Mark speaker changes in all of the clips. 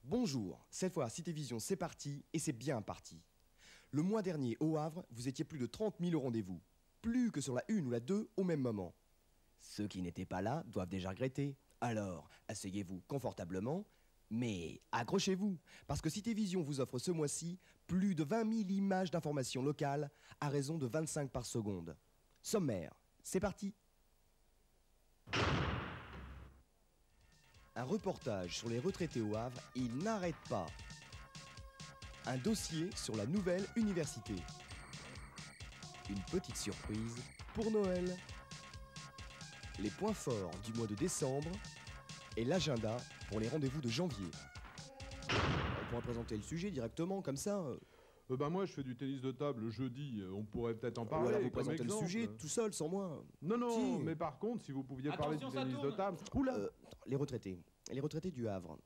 Speaker 1: Bonjour, cette fois à Cité Vision c'est parti et c'est bien parti. Le mois dernier au Havre, vous étiez plus de 30 000 au rendez-vous. Plus que sur la 1 ou la 2 au même moment. Ceux qui n'étaient pas là doivent déjà regretter. Alors, asseyez-vous confortablement, mais accrochez-vous, parce que Cité Vision vous offre ce mois-ci plus de 20 000 images d'informations locales à raison de 25 par seconde. Sommaire, c'est parti. Un reportage sur les retraités au Havre, il n'arrête pas. Un dossier sur la nouvelle université. Une petite surprise pour Noël. Les points forts du mois de décembre et l'agenda pour les rendez-vous de janvier. On pourrait présenter le sujet directement comme ça.
Speaker 2: Moi je fais du tennis de table jeudi, on pourrait peut-être en parler.
Speaker 1: Ou alors vous
Speaker 2: comme
Speaker 1: présentez le
Speaker 2: exemple.
Speaker 1: sujet tout seul, sans moi.
Speaker 2: Non,
Speaker 1: Si.
Speaker 2: mais par contre, si vous pouviez parler du
Speaker 3: Attention, ça
Speaker 2: tennis de
Speaker 3: tourne.
Speaker 2: table. Oula
Speaker 1: Les retraités. Les retraités du Havre.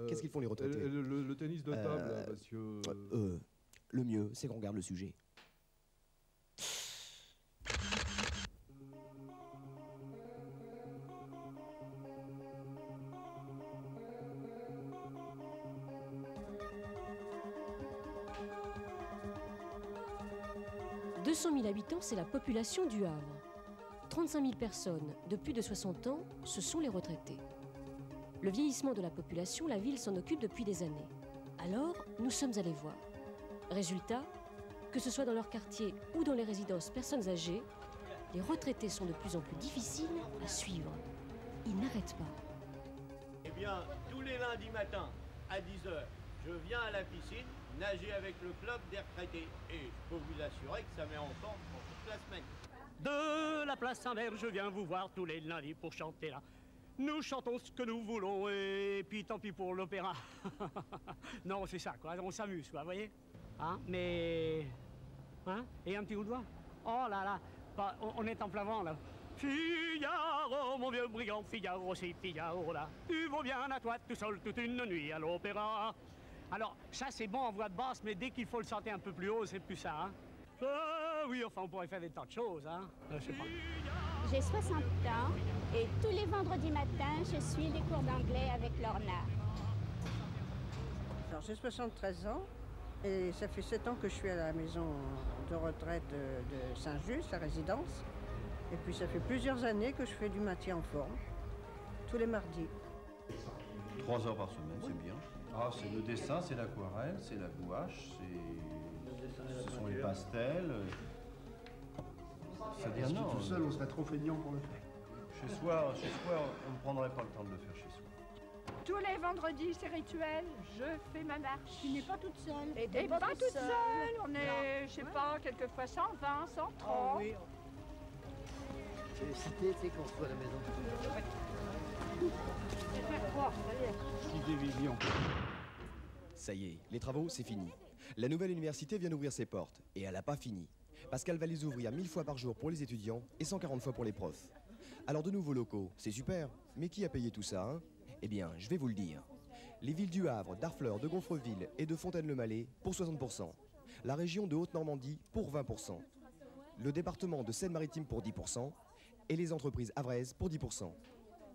Speaker 1: Qu'est-ce qu'ils font les retraités
Speaker 2: le tennis de table, là, parce que.
Speaker 1: Le mieux, c'est qu'on regarde le sujet.
Speaker 4: « 200 000 habitants, c'est la population du Havre. 35 000 personnes de plus de 60 ans, ce sont les retraités. Le vieillissement de la population, la ville s'en occupe depuis des années. Alors, nous sommes allés voir. Résultat, que ce soit dans leur quartier ou dans les résidences personnes âgées, les retraités sont de plus en plus difficiles à suivre. Ils n'arrêtent pas.
Speaker 3: Eh bien, tous les lundis matins, à 10h, je viens à la piscine, nager avec le club des retraités. Et je peux vous assurer que ça met en forme pour toute la semaine.
Speaker 5: De la place Saint-Vert, je viens vous voir tous les lundis pour chanter là. Nous chantons ce que nous voulons et puis tant pis pour l'opéra. Non, c'est ça, quoi. On s'amuse, quoi, vous voyez. Hein, mais... Hein, et un petit coup de voix. Oh là là, bah, on est en plein vent, là. Figaro, mon vieux brigand, Figaro, c'est Figaro, là. Tu vaux bien à toi tout seul toute une nuit à l'opéra. Alors, ça, c'est bon en voix de basse, mais dès qu'il faut le chanter un peu plus haut, c'est plus ça, hein. Oui, enfin, on pourrait faire des tas de choses, hein. Je sais pas.
Speaker 6: J'ai 60 ans et tous les vendredis matins, je suis les cours d'anglais avec Lorna.
Speaker 7: Alors j'ai 73 ans et ça fait 7 ans que je suis à la maison de retraite de Saint-Just, la résidence. Et puis ça fait plusieurs années que je fais du maintien en forme, tous les mardis.
Speaker 8: 3 heures par semaine, c'est bien. Ah, c'est le dessin, c'est l'aquarelle, c'est la gouache, ce sont les pastels. C'est-à-dire non.
Speaker 9: Tout seul, on serait trop feignant pour le faire.
Speaker 8: Chez soi, on ne prendrait pas le temps de le faire chez soi.
Speaker 10: Tous les vendredis, c'est rituel, je fais ma marche.
Speaker 6: Tu n'es pas toute seule.
Speaker 10: Et pas toute seule, on est, je sais pas, quelquequefois 120, 130.
Speaker 11: Oh, oui. C'est les cités, tu sais, qu'on se voit à la maison.
Speaker 2: Cité Vision.
Speaker 1: Ça y est, les travaux, c'est fini. La nouvelle université vient d'ouvrir ses portes, et elle n'a pas fini. Parce qu'elle va les ouvrir 1000 fois par jour pour les étudiants et 140 fois pour les profs. Alors de nouveaux locaux, c'est super, mais qui a payé tout ça, hein? Eh bien, je vais vous le dire. Les villes du Havre, d'Harfleur, de Gonfreville et de Fontaine-le-Mallet pour 60%. La région de Haute-Normandie pour 20%. Le département de Seine-Maritime pour 10%. Et les entreprises havraises pour 10%.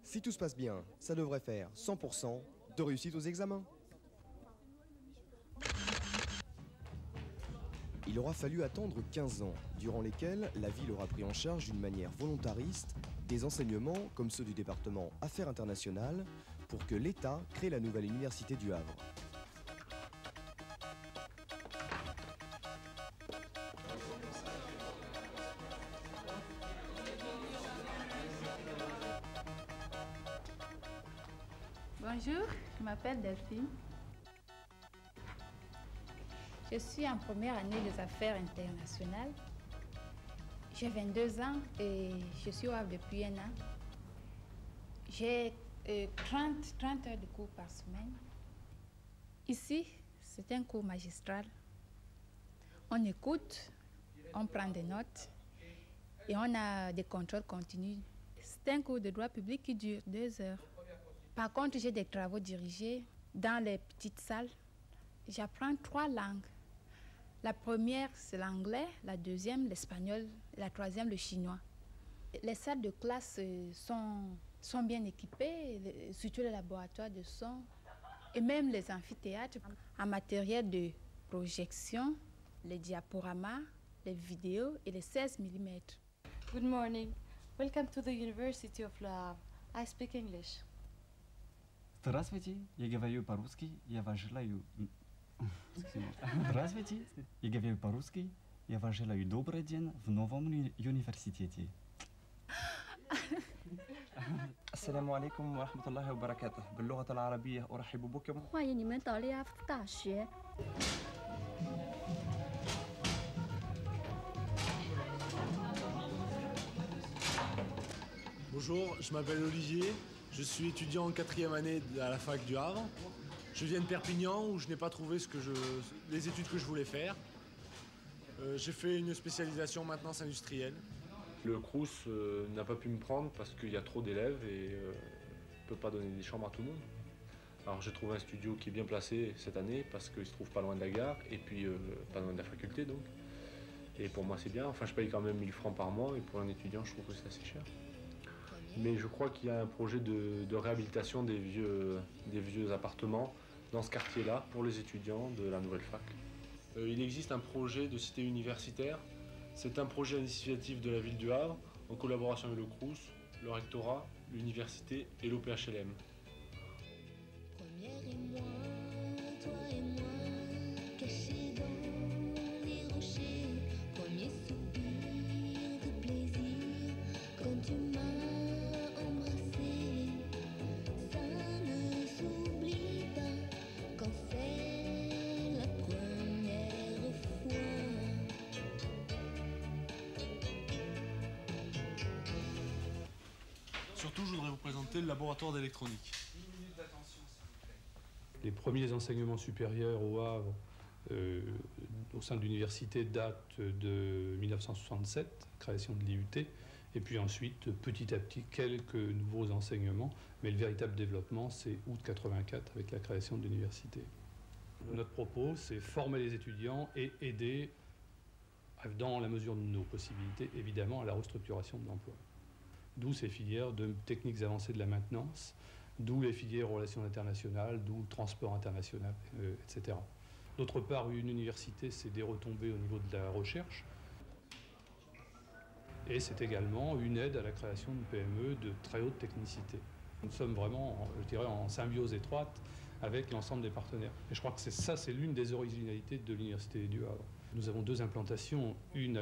Speaker 1: Si tout se passe bien, ça devrait faire 100% de réussite aux examens. Il aura fallu attendre 15 ans, durant lesquels la ville aura pris en charge d'une manière volontariste des enseignements comme ceux du département Affaires internationales pour que l'État crée la nouvelle université du Havre.
Speaker 12: Bonjour, je m'appelle Delphine. Je suis en première année des affaires internationales. J'ai 22 ans et je suis au Havre depuis 1 an. J'ai 30 heures de cours par semaine. Ici, c'est un cours magistral. On écoute, on prend des notes et on a des contrôles continus. C'est un cours de droit public qui dure 2 heures. Par contre, j'ai des travaux dirigés dans les petites salles. J'apprends 3 langues. La première, c'est l'anglais, la deuxième, l'espagnol, la troisième, le chinois. Les salles de classe sont bien équipées, surtout les laboratoires de son. et même les amphithéâtres en matériel de projection, les diaporamas, les vidéos et les 16 mm.
Speaker 13: Good morning. Welcome to the University of Le Havre. I speak English.
Speaker 14: Здравствуйте, я говорю по-русски, я вас желаю... Здравствуйте, я говорю по-русски, я вас желаю добрый день в новом университете.
Speaker 15: السلام عليكم ورحمة الله وبركاته. باللغة العربية أرحب بكم.
Speaker 16: 欢迎你们到利雅夫大学。
Speaker 17: Bonjour, je m'appelle Olivier, je suis étudiant en 4e année à la fac du Havre. Je viens de Perpignan où je n'ai pas trouvé les études que je voulais faire. J'ai fait une spécialisation maintenance industrielle.
Speaker 18: Le Crous n'a pas pu me prendre parce qu'il y a trop d'élèves et ne peut pas donner des chambres à tout le monde. Alors j'ai trouvé un studio qui est bien placé cette année parce qu'il se trouve pas loin de la gare et puis pas loin de la faculté donc. Et pour moi c'est bien, enfin je paye quand même 1000 francs par mois et pour un étudiant je trouve que c'est assez cher. Mais je crois qu'il y a un projet de réhabilitation des vieux appartements dans ce quartier-là pour les étudiants de la nouvelle fac. Il existe un projet de cité universitaire. C'est un projet initiative de la ville du Havre en collaboration avec le Crous, le rectorat, l'université et l'OPHLM.
Speaker 17: Surtout, je voudrais vous présenter le laboratoire d'électronique.
Speaker 19: Les premiers enseignements supérieurs au Havre, au sein de l'université, datent de 1967, création de l'IUT, et puis ensuite, petit à petit, quelques nouveaux enseignements, mais le véritable développement, c'est août 84 avec la création de l'université. Notre propos, c'est former les étudiants et aider, dans la mesure de nos possibilités, évidemment, à la restructuration de l'emploi. D'où ces filières de techniques avancées de la maintenance, d'où les filières relations internationales, d'où le transport international, etc. D'autre part, une université, c'est des retombées au niveau de la recherche. Et c'est également une aide à la création d'une PME de très haute technicité. Nous sommes vraiment, je dirais, en symbiose étroite avec l'ensemble des partenaires. Et je crois que c'est l'une des originalités de l'Université du Havre. Nous avons deux implantations, une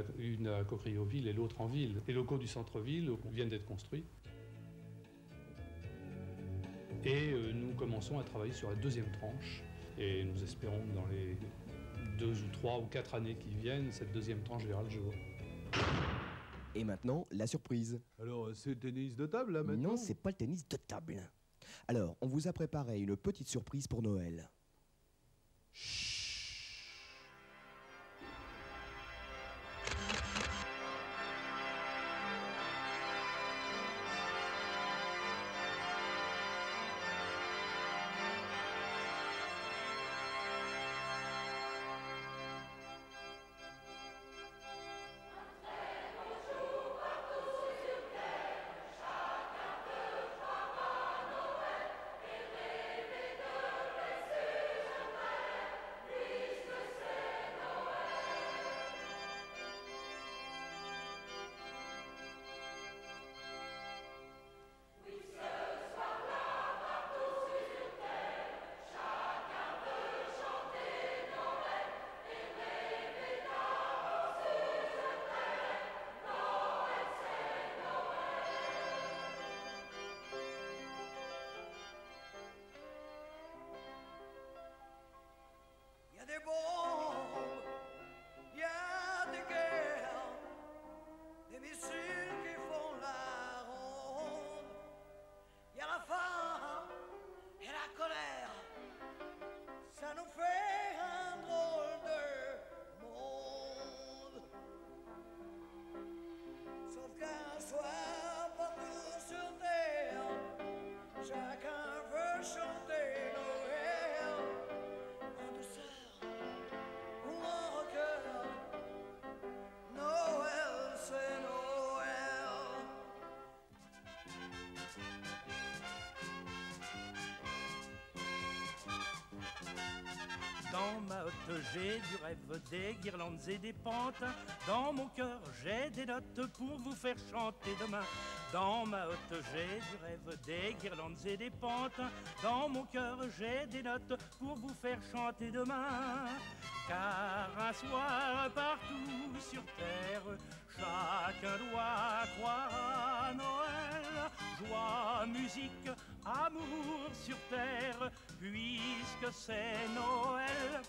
Speaker 19: à Coqueriville et l'autre en ville. Les locaux du centre-ville viennent d'être construits. Et nous commençons à travailler sur la deuxième tranche. Et nous espérons que dans les 2 ou 3 ou 4 années qui viennent, cette deuxième tranche verra le jour.
Speaker 1: Et maintenant, la surprise.
Speaker 2: Alors, c'est le tennis de table, là, maintenant?
Speaker 1: Non, c'est pas le tennis de table. Alors, on vous a préparé une petite surprise pour Noël. Chut.
Speaker 20: hotte, j'ai du rêve, des guirlandes et des pentes. Dans mon cœur, j'ai des notes pour vous faire chanter demain. Dans ma hotte, j'ai du rêve, des guirlandes et des pentes. Dans mon cœur, j'ai des notes pour vous faire chanter demain. Car un soir, partout sur terre, chacun doit croire à Noël. Joie, musique, amour sur terre, puisque c'est Noël.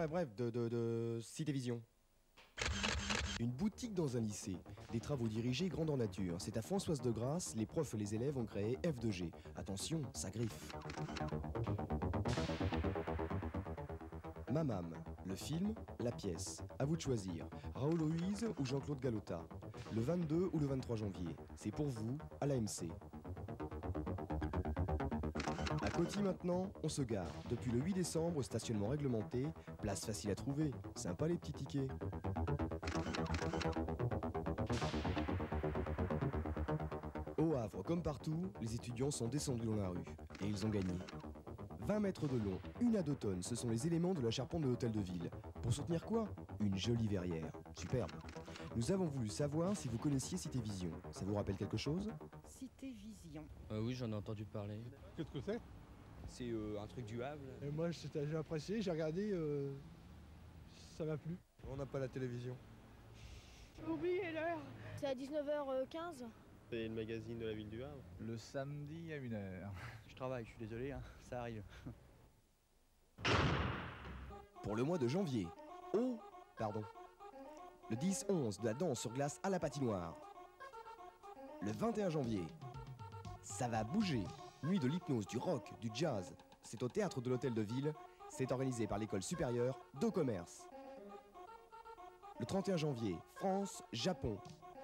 Speaker 1: Bref, de Citévision. Une boutique dans un lycée. Des travaux dirigés grandeur nature. C'est à Françoise de Grasse, les profs et les élèves ont créé F2G. Attention, ça griffe. Mamam, le film, la pièce. À vous de choisir. Raoul Ruiz ou Jean-Claude Galota. Le 22 ou le 23 janvier. C'est pour vous, à l'AMC. À Coty maintenant, on se gare. Depuis le 8 décembre, stationnement réglementé, place facile à trouver. Sympa les petits tickets. Au Havre, comme partout, les étudiants sont descendus dans la rue. Et ils ont gagné. 20 mètres de long, 1 à 2 tonnes, ce sont les éléments de la charpente de l'hôtel de ville. Pour soutenir quoi? Une jolie verrière. Superbe. Nous avons voulu savoir si vous connaissiez Citévision. Ça vous rappelle quelque chose?
Speaker 21: Citévision.
Speaker 22: Oui, j'en ai entendu parler.
Speaker 9: Qu'est-ce que c'est?
Speaker 22: C'est un truc du Havre.
Speaker 9: Et moi, j'ai apprécié, j'ai regardé, ça m'a plu.
Speaker 1: On n'a pas la télévision.
Speaker 10: J'ai oublié l'heure.
Speaker 23: C'est à 19h15.
Speaker 24: C'est le magazine de la ville du Havre.
Speaker 25: Le samedi à 1h.
Speaker 26: Je travaille, je suis désolé, hein, ça arrive.
Speaker 1: Pour le mois de janvier. Oh, pardon. Le 10-11 de la danse sur glace à la patinoire. Le 21 janvier. Ça va bouger. Nuit de l'hypnose, du rock, du jazz. C'est au théâtre de l'hôtel de ville. C'est organisé par l'école supérieure de commerce. Le 31 janvier, France, Japon.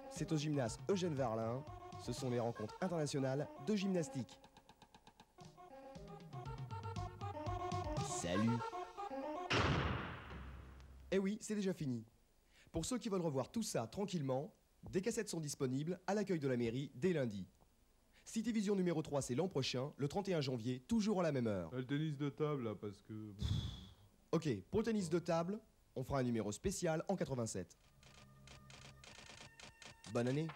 Speaker 1: C'est au gymnase Eugène Varlin. Ce sont les rencontres internationales de gymnastique. Salut! Eh oui, c'est déjà fini. Pour ceux qui veulent revoir tout ça tranquillement, des cassettes sont disponibles à l'accueil de la mairie dès lundi. Citévision numéro 3, c'est l'an prochain, le 31 janvier, toujours à la même heure.
Speaker 2: Le tennis de table, là, parce que...
Speaker 1: Ok, pour le tennis de table, on fera un numéro spécial en 87. Bonne année.